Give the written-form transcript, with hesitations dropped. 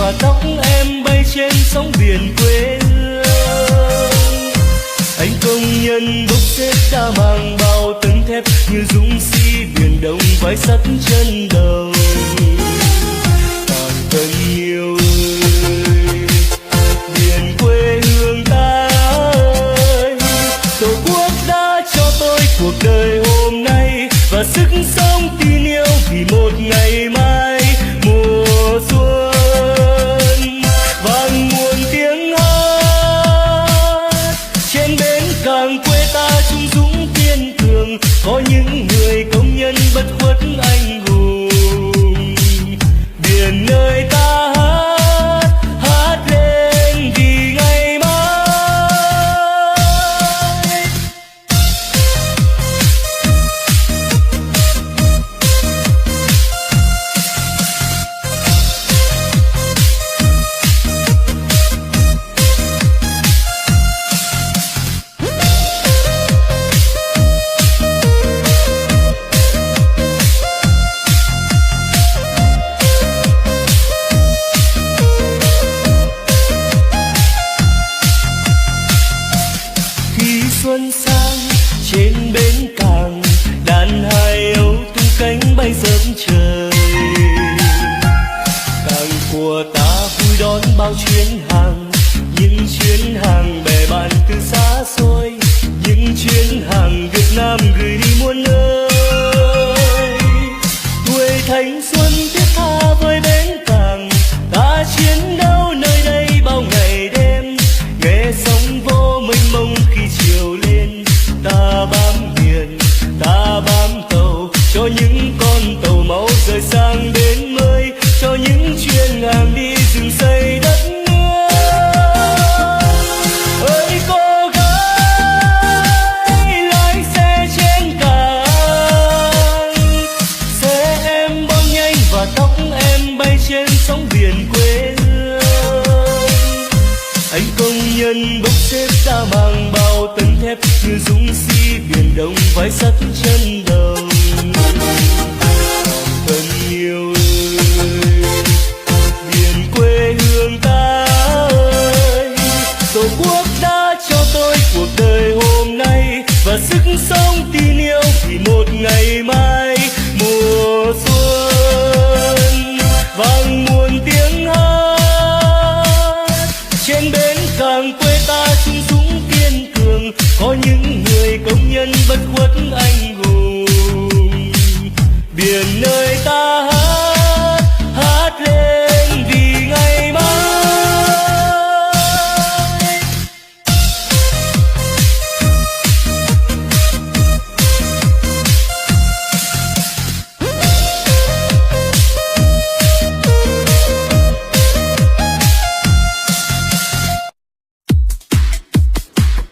và tóc em bay trên sóng biển quê hương. Anh công nhân bốc xếp đã mang bao tấn thép như dũng sĩ biển đông vai sắt chân đầu. Càng cần yêu ơi, biển quê hương ta ơi, tổ quốc đã cho tôi cuộc đời hôm nay và sức sống tin yêu vì một ngày mai mùa xuân. Vang muôn tiếng hát trên bến cảng quê ta trung dũng kiên cường, có những người công nhân bất khuất anh hùng. Biển nơi ta hát, hát lên vì ngày mai. Xuân sang trên bến cảng, đàn hai âu tung cánh bay dẫm trời. Cảng của ta vui đón bao chuyến hàng, những chuyến hàng bè bạn từ xa xôi, những chuyến hàng Việt Nam gửi đi muôn nơi. Tuổi thanh xuân thiết tha với bến cảng, ta chiến đấu nơi đây bao ngày đêm. Nghe sóng vỗ mênh mông khi chiều lên, ta bám biển, ta bám tàu, cho những con tàu máu rời sang bến mới, cho những chuyến hàng đi rừng xây đất nước. Ơi cô gái lái xe trên cảng, xe em bom nhanh và tóc em bay trên sóng biển quê hương. Anh công nhân bốc xếp đã mang bao tấn thép như dũng sĩ biển đông vai sắt chân đầu. Thân yêu ơi, biển quê hương ta ơi, tổ quốc đã cho tôi cuộc đời hôm nay và sức sống tin yêu vì một ngày mai mùa xuân. Vang muôn tiếng hát trên bến cảng quê ta trung dũng kiên cường, có những người công nhân bất khuất anh